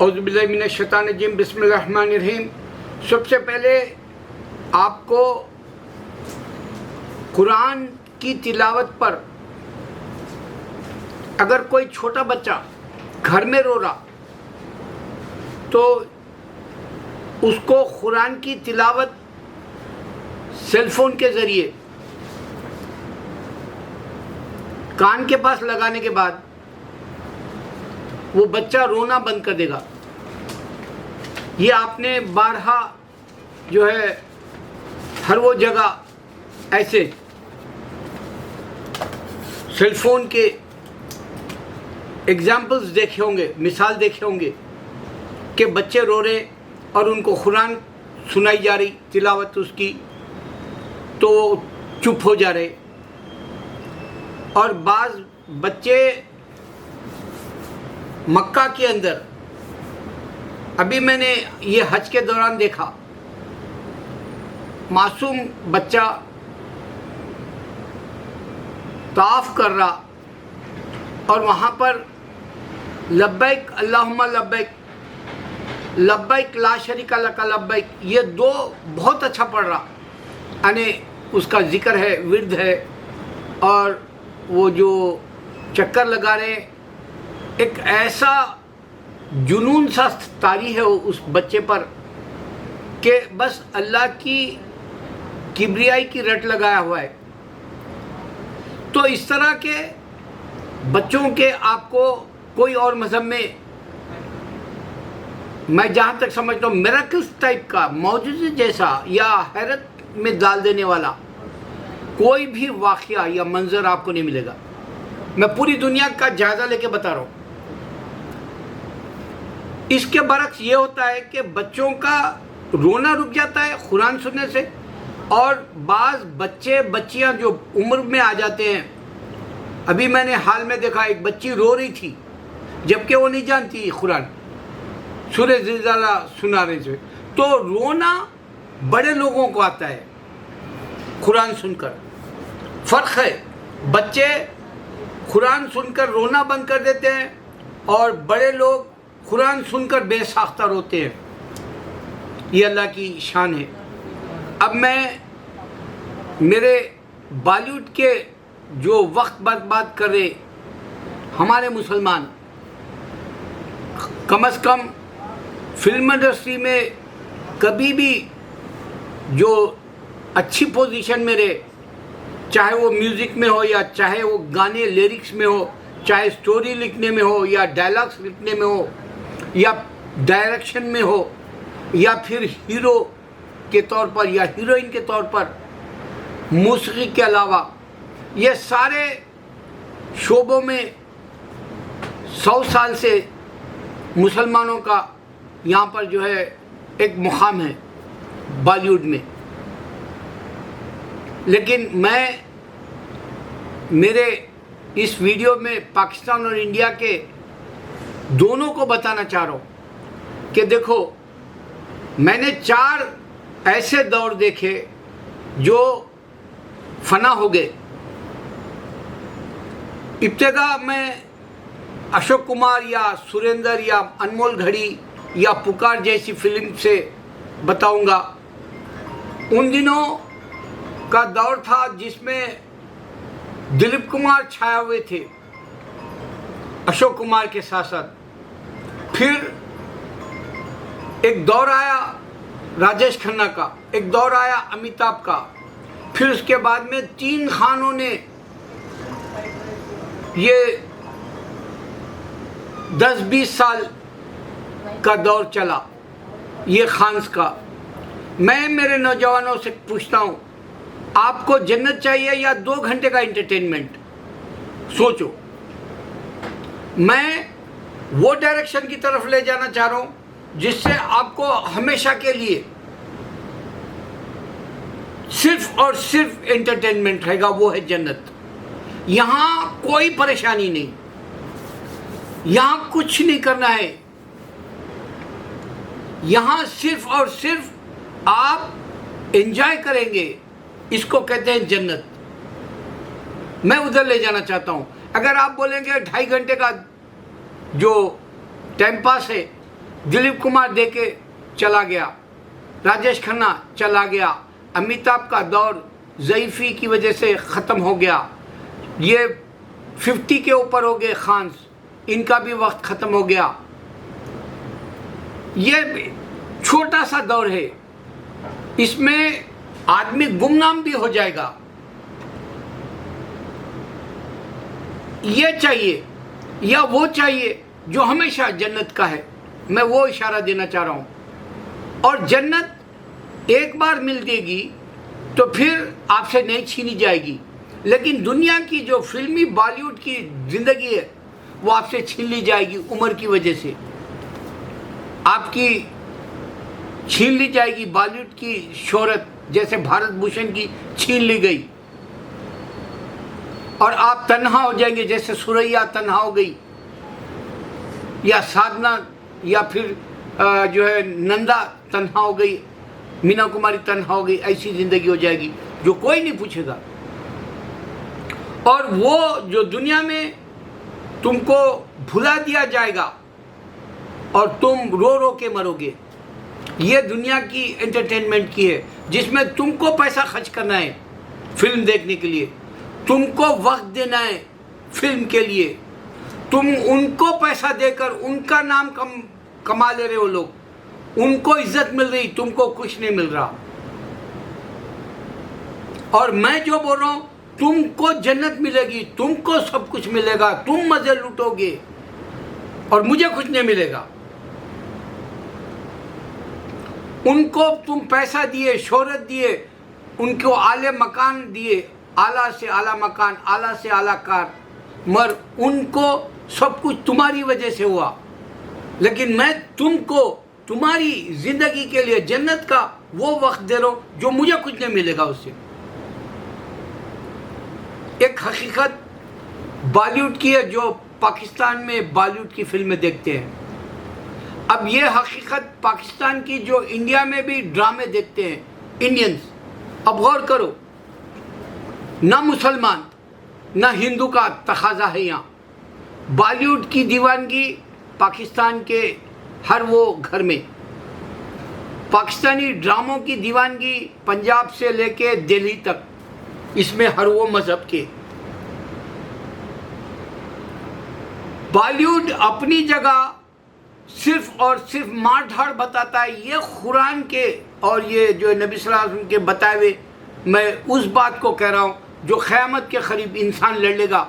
औज़ुबिल्लाहि मिनश्शैतानिर्रजीम बिस्मिल्लाहिर्रहमानिर्रहीम। सबसे पहले आपको कुरान की तिलावत पर अगर कोई छोटा बच्चा घर में रो रहा तो उसको कुरान की तिलावत सेलफोन के ज़रिए कान के पास लगाने के बाद वो बच्चा रोना बंद कर देगा। ये आपने बारहा जो है हर वो जगह ऐसे सेलफोन के एग्जाम्पल्स देखे होंगे, मिसाल देखे होंगे कि बच्चे रो रहे और उनको कुरान सुनाई जा रही तिलावत उसकी, तो चुप हो जा रहे। और बाज़ बच्चे मक्का के अंदर, अभी मैंने ये हज के दौरान देखा, मासूम बच्चा तवाफ़ कर रहा और वहाँ पर लब्बैक अल्लाहुम्मा लब्बैक, लब्बैक ला शरीका लका लब्बैक, ये दो बहुत अच्छा पढ़ रहा, यानी उसका जिक्र है, विर्द है। और वो जो चक्कर लगा रहे, एक ऐसा जुनून सा तारी है उस बच्चे पर कि बस अल्लाह की किबरियाई की रट लगाया हुआ है। तो इस तरह के बच्चों के आपको कोई और मज़हब में, मैं जहाँ तक समझता हूँ, मिरेकल्स टाइप का, मौजूज़े जैसा या हैरत में डाल देने वाला कोई भी वाक़या या मंज़र आपको नहीं मिलेगा। मैं पूरी दुनिया का जायज़ा लेके बता रहा हूँ। इसके बरक्स ये होता है कि बच्चों का रोना रुक जाता है कुरान सुनने से, और बाज़ बच्चे बच्चियां जो उम्र में आ जाते हैं, अभी मैंने हाल में देखा एक बच्ची रो रही थी जबकि वो नहीं जानती कुरान, सूरह ज़िलज़ाला सुना रहे थे। तो रोना बड़े लोगों को आता है कुरान सुनकर, फ़र्क है। बच्चे कुरान सुनकर रोना बंद कर देते हैं और बड़े लोग कुरान सुनकर बेसाख्ता रोते हैं। ये अल्लाह की शान है। अब मैं मेरे बॉलीवुड के जो वक्त बर्बाद कर रहे हमारे मुसलमान, कम से कम फिल्म इंडस्ट्री में कभी भी जो अच्छी पोजीशन में रहे, चाहे वो म्यूज़िक में हो या चाहे वो गाने लिरिक्स में हो, चाहे स्टोरी लिखने में हो या डायलॉग्स लिखने में हो या डायरेक्शन में हो या फिर हीरो के तौर पर या हीरोइन के तौर पर, मौसीकी के अलावा ये सारे शोबों में 100 साल से मुसलमानों का यहाँ पर जो है एक मुकाम है बॉलीवुड में। लेकिन मैं मेरे इस वीडियो में पाकिस्तान और इंडिया के दोनों को बताना चाह रहा हूँ कि देखो, मैंने 4 ऐसे दौर देखे जो फना हो गए। इब्तिदा में अशोक कुमार या सुरेंद्र या अनमोल घड़ी या पुकार जैसी फिल्म से बताऊंगा। उन दिनों का दौर था जिसमें दिलीप कुमार छाए हुए थे अशोक कुमार के साथ साथ। फिर एक दौर आया राजेश खन्ना का, एक दौर आया अमिताभ का, फिर उसके बाद में 3 खानों ने ये 10-20 साल का दौर चला ये खान्स का। मैं मेरे नौजवानों से पूछता हूँ, आपको जन्नत चाहिए या 2 घंटे का एंटरटेनमेंट? सोचो। मैं वो डायरेक्शन की तरफ ले जाना चाह रहा हूँ जिससे आपको हमेशा के लिए सिर्फ और सिर्फ एंटरटेनमेंट रहेगा, वो है जन्नत। यहाँ कोई परेशानी नहीं, यहाँ कुछ नहीं करना है। यहाँ सिर्फ और सिर्फ आप एंजॉय करेंगे, इसको कहते हैं जन्नत। मैं उधर ले जाना चाहता हूँ। अगर आप बोलेंगे 2.5 घंटे का जो टाइम पास है दिलीप कुमार दे के चला गया, राजेश खन्ना चला गया, अमिताभ का दौर ज़ईफ़ी की वजह से ख़त्म हो गया, ये 50 के ऊपर हो गए खान्स, इनका भी वक्त ख़त्म हो गया। ये छोटा सा दौर है, इसमें आदमी गुमनाम भी हो जाएगा। ये चाहिए या वो चाहिए जो हमेशा जन्नत का है, मैं वो इशारा देना चाह रहा हूँ। और जन्नत एक बार मिल जाएगी तो फिर आपसे नहीं छीनी जाएगी, लेकिन दुनिया की जो फिल्मी बॉलीवुड की ज़िंदगी है वो आपसे छीन ली जाएगी उम्र की वजह से, आपकी छीन ली जाएगी बॉलीवुड की शोहरत, जैसे भारत भूषण की छीन ली गई, और आप तन्हा हो जाएंगे जैसे सुरैया तन्हा हो गई, या साधना, या फिर जो है नंदा तन्हा हो गई, मीना कुमारी तन्हा हो गई। ऐसी ज़िंदगी हो जाएगी जो कोई नहीं पूछेगा। और वो जो दुनिया में तुमको भुला दिया जाएगा और तुम रो रो के मरोगे। ये दुनिया की एंटरटेनमेंट की है, जिसमें तुमको पैसा खर्च करना है फिल्म देखने के लिए, तुमको वक्त देना है फिल्म के लिए, तुम उनको पैसा देकर उनका नाम कमा ले रहे हो लोग, उनको इज्जत मिल रही, तुमको कुछ नहीं मिल रहा। और मैं जो बोल रहा हूं, तुमको जन्नत मिलेगी, तुमको सब कुछ मिलेगा, तुम मजे लूटोगे और मुझे कुछ नहीं मिलेगा। उनको तुम पैसा दिए, शोहरत दिए, उनको आले मकान दिए, आला से आला मकान, आला से आला कार, मगर उनको सब कुछ तुम्हारी वजह से हुआ। लेकिन मैं तुमको तुम्हारी जिंदगी के लिए जन्नत का वो वक्त दे रहा हूं जो मुझे कुछ नहीं मिलेगा उससे। एक हकीकत बॉलीवुड की है जो पाकिस्तान में बॉलीवुड की फिल्में देखते हैं। अब ये हकीकत पाकिस्तान की जो इंडिया में भी ड्रामे देखते हैं इंडियंस। अब गौर करो, ना मुसलमान ना हिंदू का तकाजा है यहाँ। बॉलीवुड की दीवानगी पाकिस्तान के हर वो घर में, पाकिस्तानी ड्रामों की दीवानगी पंजाब से लेके दिल्ली तक, इसमें हर वो मजहब के। बॉलीवुड अपनी जगह सिर्फ और सिर्फ मार धाड़ बताता है, ये कुरान के और ये जो नबी सल्लल्लाहु अलैहि वसल्लम के बताए हुए, मैं उस बात को कह रहा हूँ जो क़यामत के करीब इंसान लड़ेगा।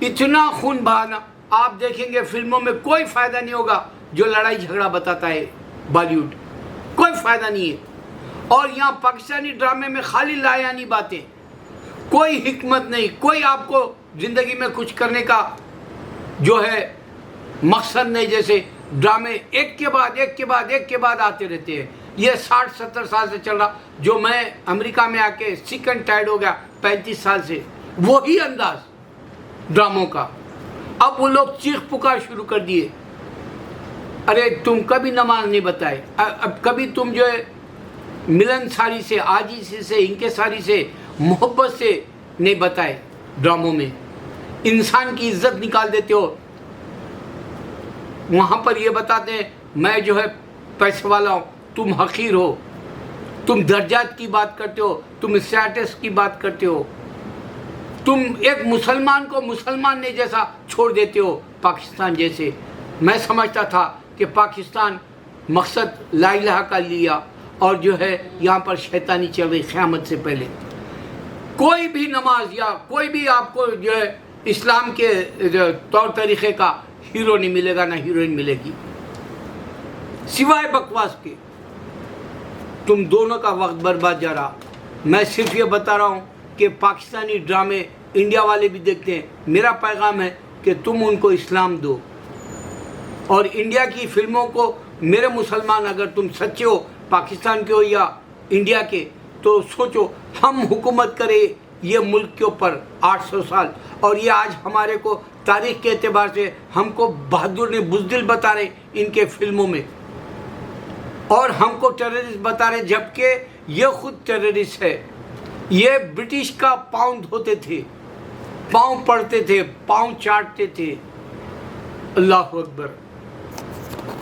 इतना खून बहाना आप देखेंगे फिल्मों में, कोई फ़ायदा नहीं होगा जो लड़ाई झगड़ा बताता है बॉलीवुड, कोई फ़ायदा नहीं है। और यहाँ पाकिस्तानी ड्रामे में खाली लायानी बातें, कोई हिकमत नहीं, कोई आपको ज़िंदगी में कुछ करने का जो है मकसद नहीं। जैसे ड्रामे एक के बाद एक के बाद एक के बाद आते रहते हैं। ये 60-70 साल से चल रहा, जो मैं अमेरिका में आके सिक एंड टायर्ड हो गया 35 साल से, वही अंदाज ड्रामों का। अब वो लोग चीख पुकार शुरू कर दिए, अरे तुम कभी नमाज नहीं बताए, अब कभी तुम जो है मिलनसारी से, आजिज़ी से, इनके सारी से, मोहब्बत से नहीं बताए। ड्रामों में इंसान की इज्जत निकाल देते हो। वहाँ पर ये बताते हैं मैं जो है पैसे वाला हूँ, तुम हकीर हो, तुम दर्जात की बात करते हो, तुम स्टेटस की बात करते हो, तुम एक मुसलमान को मुसलमान ने जैसा छोड़ देते हो पाकिस्तान जैसे। मैं समझता था कि पाकिस्तान मकसद ला इलाहा का लिया और जो है यहाँ पर शैतानी चल रही क़यामत से पहले। कोई भी नमाज या कोई भी आपको जो है इस्लाम के तौर तरीक़े का हीरो नहीं मिलेगा, ना हीरोइन मिलेगी, सिवाय बकवास के। तुम दोनों का वक्त बर्बाद जा रहा। मैं सिर्फ ये बता रहा हूँ कि पाकिस्तानी ड्रामे इंडिया वाले भी देखते हैं। मेरा पैगाम है कि तुम उनको इस्लाम दो, और इंडिया की फिल्मों को, मेरे मुसलमान अगर तुम सच्चे हो, पाकिस्तान के हो या इंडिया के, तो सोचो हम हुकूमत करें ये मुल्क के ऊपर 800 साल, और ये आज हमारे को तारीख़ के एतबार से हमको बहादुर ने बुज़दिल बता रहे इनके फिल्मों में, और हमको टेररिस्ट बता रहे, जबकि ये खुद टेररिस्ट है। ये ब्रिटिश का पाँव धोते थे, पाँव पड़ते थे, पाँव चाटते थे। अल्लाह अकबर।